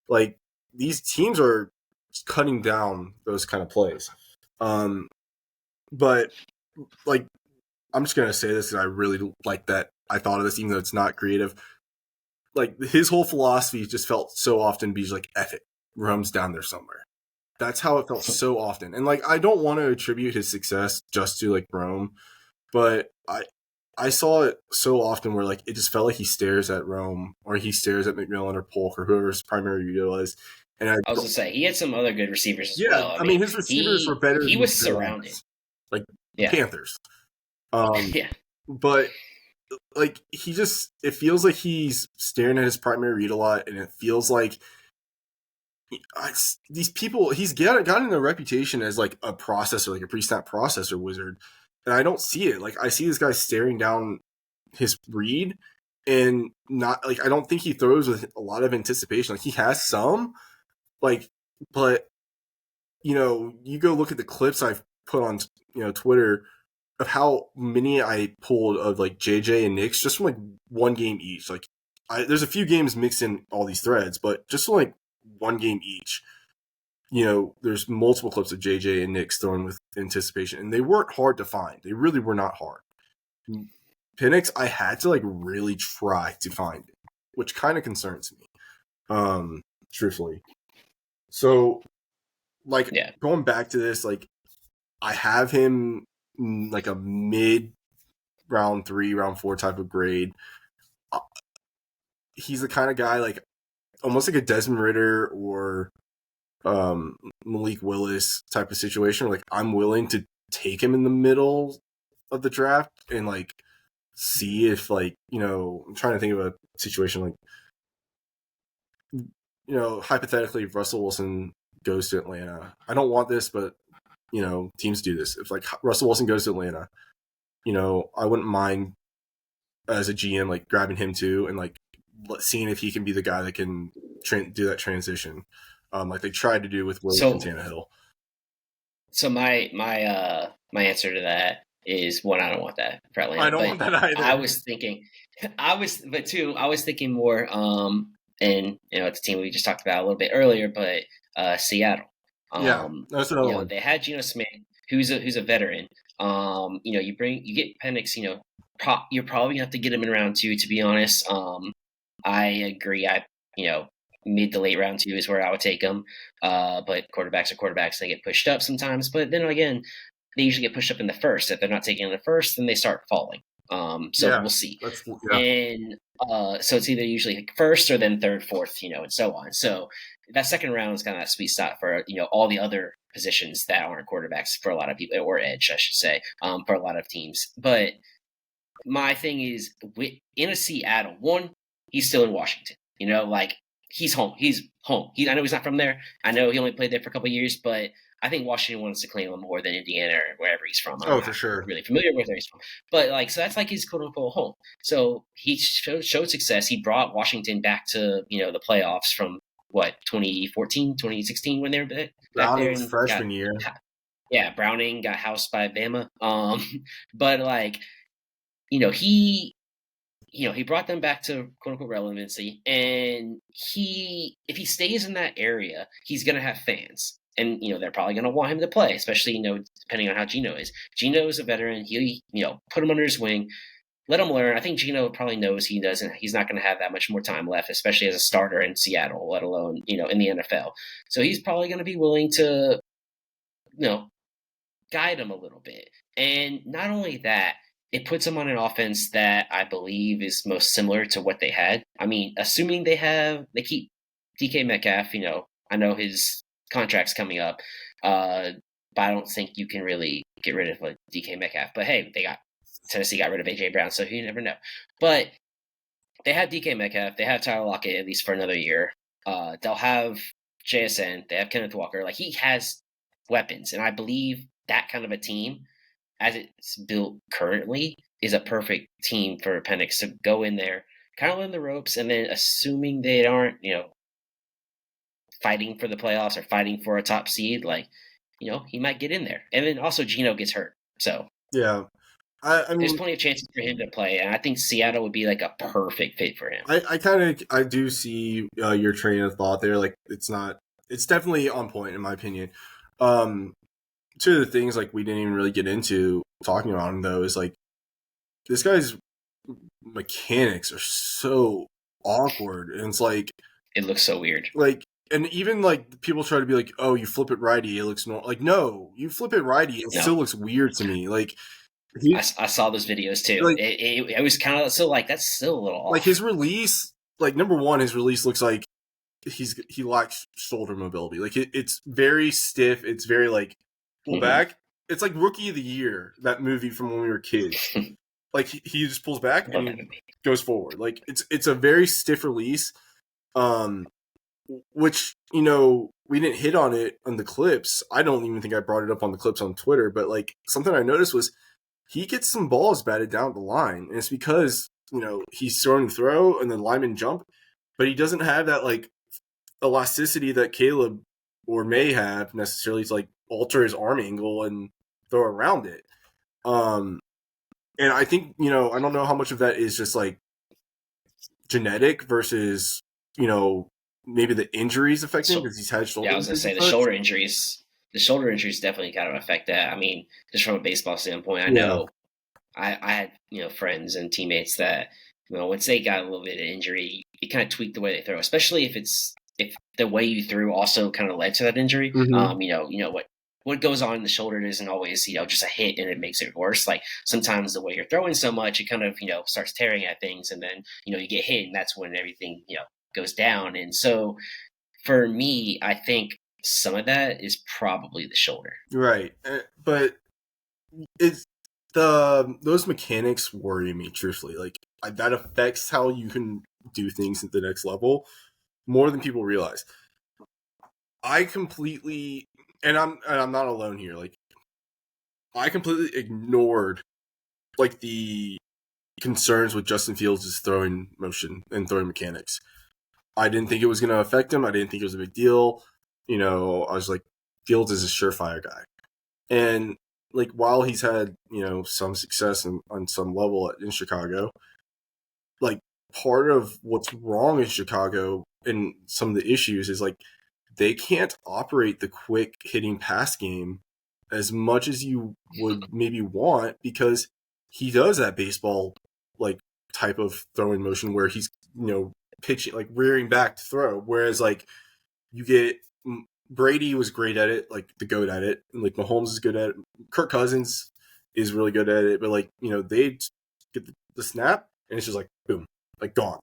Like these teams are cutting down those kind of plays. But like I'm just gonna say this because I really like that I thought of this, even though it's not creative. Like his whole philosophy just felt so often be like, F it, Rome's down there somewhere. That's how it felt so often. And like I don't want to attribute his success just to like Rome, but I saw it so often where like it just felt like he stares at Rome or he stares at McMillan or Polk or whoever his primary reader was. And I was going to say, he had some other good receivers as well. I mean, his receivers were better. He was surrounded. Like Panthers. Um, Yeah. but like it feels like he's staring at his primary read a lot, and it feels like these people he's gotten a reputation as like a processor, like a pre-snap processor wizard, and I don't see it. Like I see this guy staring down his read, and not like I don't think he throws with a lot of anticipation. Like he has some, like, but you go look at the clips I've put on Twitter of how many I pulled of like JJ and Knicks just from like one game each. Like there's a few games mixed in all these threads, but just from, like one game each. There's multiple clips of JJ and Knicks thrown with anticipation, and they weren't hard to find. They really were not hard. Penix, I had to like really try to find it, which kind of concerns me, truthfully. So, like, going back to this, like, I have him like a mid round 3, round 4 type of grade. He's the kind of guy like almost like a Desmond Ritter or Malik Willis type of situation. Like I'm willing to take him in the middle of the draft and like see if like I'm trying to think of a situation like hypothetically if Russell Wilson goes to Atlanta. I don't want this, but teams do this. If like Russell Wilson goes to Atlanta, I wouldn't mind as a GM like grabbing him too and like seeing if he can be the guy that can do that transition, like they tried to do with Williams and Tannehill. So my answer to that is one, I don't want that for Atlanta. I don't want that either. I was thinking more, and it's a team we just talked about a little bit earlier, but Seattle. That's another one. They had Geno Smith, who's a veteran. You get Penix. You're probably gonna have to get him in round 2. To be honest, I agree. Mid to late round 2 is where I would take them. But quarterbacks are quarterbacks; they get pushed up sometimes. But then again, they usually get pushed up in the first. If they're not taking in the first, then they start falling. We'll see. And so it's either usually first or then third, fourth, and so on. So that second round is kind of that sweet spot for all the other positions that aren't quarterbacks for a lot of people, or edge, I should say, for a lot of teams. But my thing is, in a Seattle, one, he's still in Washington. Like he's home. He's home. I know he's not from there. I know he only played there for a couple of years, but I think Washington wants to claim him more than Indiana or wherever he's from. I'm for sure. Really familiar with where he's from, but so that's like his quote unquote home. So he showed success. He brought Washington back to the playoffs from 2014, 2016 when they were back there. Freshman year. Yeah, Browning got housed by Bama. But he brought them back to quote unquote relevancy, and if he stays in that area, he's gonna have fans. And they're probably going to want him to play, especially depending on how Geno is. Geno is a veteran. He put him under his wing, let him learn. I think Geno probably knows he's not going to have that much more time left, especially as a starter in Seattle, let alone in the NFL. So he's probably going to be willing to guide him a little bit. And not only that, it puts him on an offense that I believe is most similar to what they had. I mean, assuming they keep DK Metcalf. I know his contract's coming up, but I don't think you can really get rid of DK Metcalf. But hey, Tennessee got rid of AJ Brown, so you never know. But they have DK Metcalf, they have Tyler Lockett at least for another year. They'll have JSN, they have Kenneth Walker. Like he has weapons, and I believe that kind of a team, as it's built currently, is a perfect team for Penix to go in there, kind of learn the ropes, and then assuming they aren't, fighting for the playoffs or fighting for a top seed, he might get in there. And then also Geno gets hurt. So yeah, I mean, there's plenty of chances for him to play, and I think Seattle would be like a perfect fit for him. I do see your train of thought there. Like it's definitely on point in my opinion. Two of the things like we didn't even really get into talking about him though is like this guy's mechanics are so awkward, and it's like it looks so weird. Like, and even like people try to be like, "Oh, you flip it righty, it looks normal." Like, no, you flip it righty, it still looks weird to me. Like, I saw those videos too. Like, it was kind of so like that's still a little off. Like his release, like number one, his release looks like he lacks shoulder mobility. Like it's very stiff. It's very like pull back, it's like Rookie of the Year, that movie from when we were kids. Like he just pulls back and he goes forward. Like it's a very stiff release, which we didn't hit on it on the clips. I don't even think I brought it up on the clips on Twitter, but like something I noticed was he gets some balls batted down the line, and it's because he's throwing throw and then linemen jump, but he doesn't have that like elasticity that Caleb or May have necessarily to like alter his arm angle and throw around it. And I think, I don't know how much of that is just like genetic versus, maybe the injuries affecting because he's had shoulder injuries. Yeah, I was going to say the shoulder injuries. The shoulder injuries definitely kind of affect that. I mean, just from a baseball standpoint, I know I had, friends and teammates that, once they got a little bit of injury, it kind of tweaked the way they throw, especially if the way you threw also kind of led to that injury. Mm-hmm. What goes on in the shoulder isn't always, just a hit and it makes it worse. Like sometimes the way you're throwing so much, it kind of, starts tearing at things and then, you get hit and that's when everything, goes down. And so for me, I think some of that is probably the shoulder. Right. But it's those mechanics worry me, truthfully. Like that affects how you can do things at the next level more than people realize. I completely, and I'm not alone here. Like, I completely ignored like the concerns with Justin Fields' throwing motion and throwing mechanics. I didn't think it was going to affect him. I didn't think it was a big deal. I was like, Fields is a surefire guy, and like while he's had some success on some level in Chicago, like part of what's wrong in Chicago and some of the issues is like they can't operate the quick hitting pass game as much as you would maybe want because he does that baseball like type of throwing motion where he's pitching like rearing back to throw, whereas like you get Brady was great at it, like the GOAT at it, and like Mahomes is good at it, Kirk Cousins is really good at it, but like they get the snap and it's just like boom, like gone.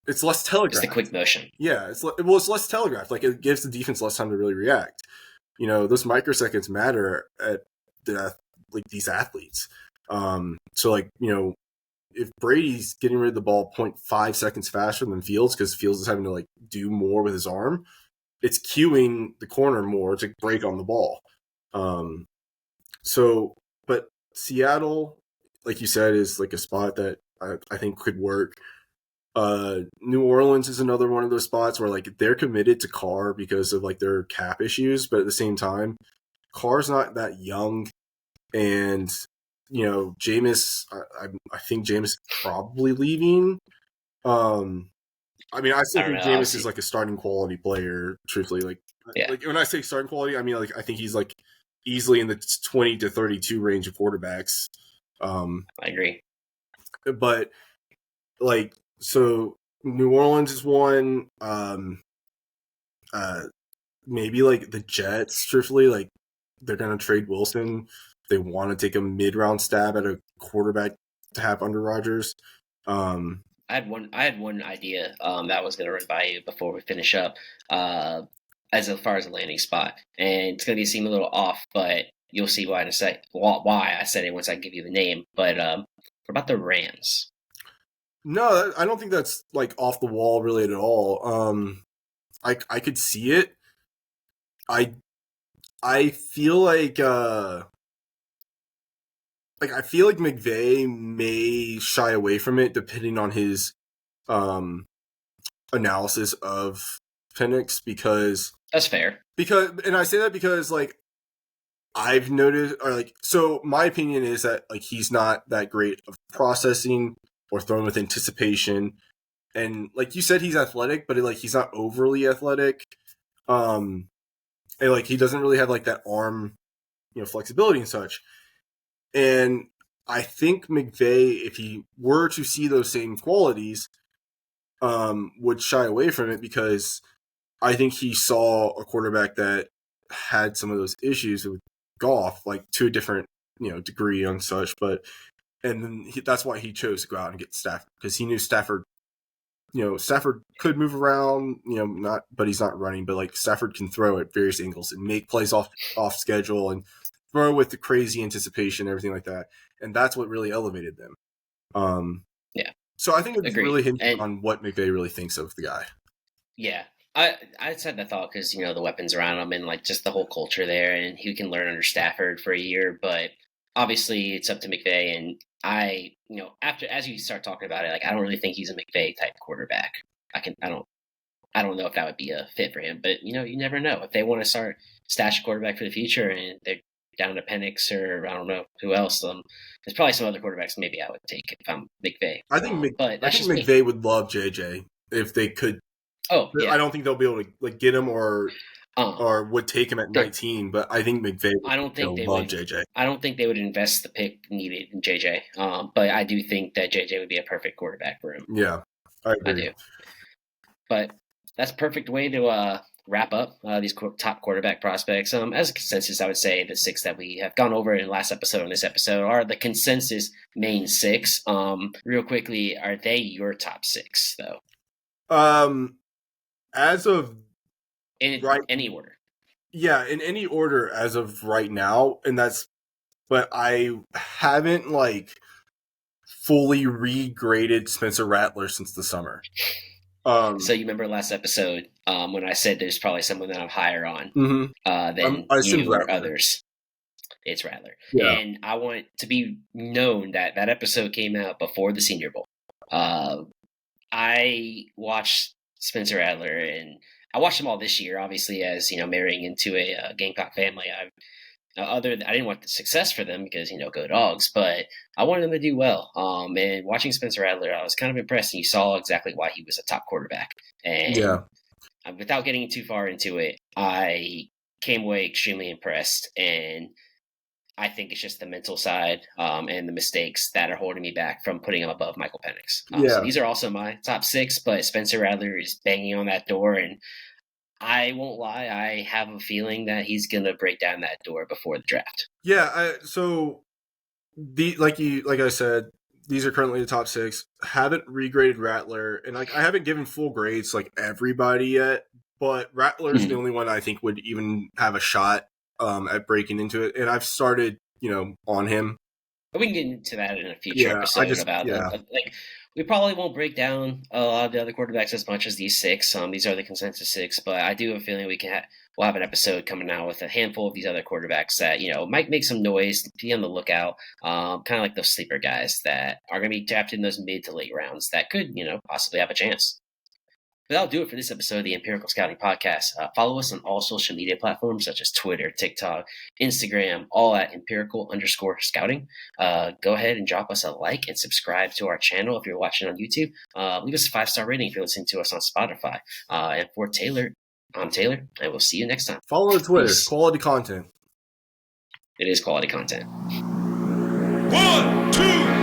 It's less telegraphed. It's the quick motion. Yeah, it's less telegraphed. Like it gives the defense less time to really react. Those microseconds matter at like these athletes. So like if Brady's getting rid of the ball 0.5 seconds faster than Fields because Fields is having to like do more with his arm, it's cueing the corner more to break on the ball. But Seattle, like you said, is like a spot that I think could work. New Orleans is another one of those spots where like they're committed to Carr because of like their cap issues, but at the same time, Carr's not that young, and Jameis. I think Jameis is probably leaving. I mean, I still think Jameis is like a starting quality player. Truthfully, like when I say starting quality, I mean like I think he's like easily in the 20 to 32 range of quarterbacks. I agree, but like. So New Orleans is one. Maybe like the Jets. Truthfully, like they're gonna trade Wilson. They want to take a mid-round stab at a quarterback to have under Rodgers. I had one idea that I was gonna run by you before we finish up. As far as a landing spot, and it's gonna seem a little off, but you'll see why in a sec. Why I said it once I give you the name. But what about the Rams? No, I don't think that's like off the wall really at all. I could see it. I feel like I feel like McVay may shy away from it depending on his analysis of Penix because that's fair. And I say that because like I've noticed or like so my opinion is that like he's not that great of processing or throwing with anticipation. And like you said, he's athletic, but like he's not overly athletic. And like he doesn't really have like that arm, flexibility and such. And I think McVay, if he were to see those same qualities, would shy away from it because I think he saw a quarterback that had some of those issues with Goff, like to a different, degree and such. But and then that's why he chose to go out and get Stafford because he knew Stafford, Stafford could move around, but he's not running. But like Stafford can throw at various angles and make plays off schedule and throw with the crazy anticipation, everything like that. And that's what really elevated them. Yeah. So I think it's Agreed. really hinging on what McVay really thinks of the guy. Yeah. I said that thought because, the weapons around him and like just the whole culture there, and he can learn under Stafford for a year, but obviously it's up to McVay. And as you start talking about it, like I don't really think he's a McVay type quarterback. I don't know if that would be a fit for him, but you never know if they want to start stash a quarterback for the future and they're down to Penix or I don't know who else. There's probably some other quarterbacks maybe I would take if I'm McVay. I think McVay would love JJ if they could. Oh, yeah. I don't think they'll be able to like get him or would take him at 19, but I think McVay would love JJ. I don't think they would invest the pick needed in JJ, but I do think that JJ would be a perfect quarterback for him. Yeah, I agree. do. But that's a perfect way to wrap up these top quarterback prospects. As a consensus, I would say the 6 that we have gone over in the last episode and this episode are the consensus main 6. Real quickly, are they your top 6, though? As of in any order. Yeah, in any order as of right now, but I haven't like fully regraded Spencer Rattler since the summer. So you remember last episode when I said there's probably someone that I'm higher on than you or others. It's Rattler. Yeah. And I want to be known that episode came out before the Senior Bowl. I watched Spencer Rattler, and I watched them all this year, obviously, as, marrying into a Gamecock family. I didn't want the success for them because, go Dogs, but I wanted them to do well. And watching Spencer Rattler, I was kind of impressed, and you saw exactly why he was a top quarterback. And without getting too far into it, I came away extremely impressed, and I think it's just the mental side and the mistakes that are holding me back from putting him above Michael Penix. So these are also my top 6, but Spencer Rattler is banging on that door, and I won't lie, I have a feeling that he's going to break down that door before the draft. Yeah, like I said, these are currently the top 6. Haven't regraded Rattler, and like I haven't given full grades like everybody yet, but Rattler's the only one I think would even have a shot at breaking into it, and I've started, on him. We can get into that in a future episode about it. Like, we probably won't break down a lot of the other quarterbacks as much as these 6. These are the consensus 6, but I do have a feeling we'll have an episode coming out with a handful of these other quarterbacks that might make some noise. Be on the lookout, kind of like those sleeper guys that are going to be drafted in those mid to late rounds that could possibly have a chance. But that'll do it for this episode of the Empirical Scouting Podcast. Follow us on all social media platforms such as Twitter, TikTok, Instagram, all at empirical_scouting. Go ahead and drop us a like and subscribe to our channel if you're watching on YouTube. Leave us a 5-star rating if you're listening to us on Spotify. And for Taylor, I'm Taylor, and we'll see you next time. Follow Twitter. Peace. Quality content. It is quality content. 1, 2,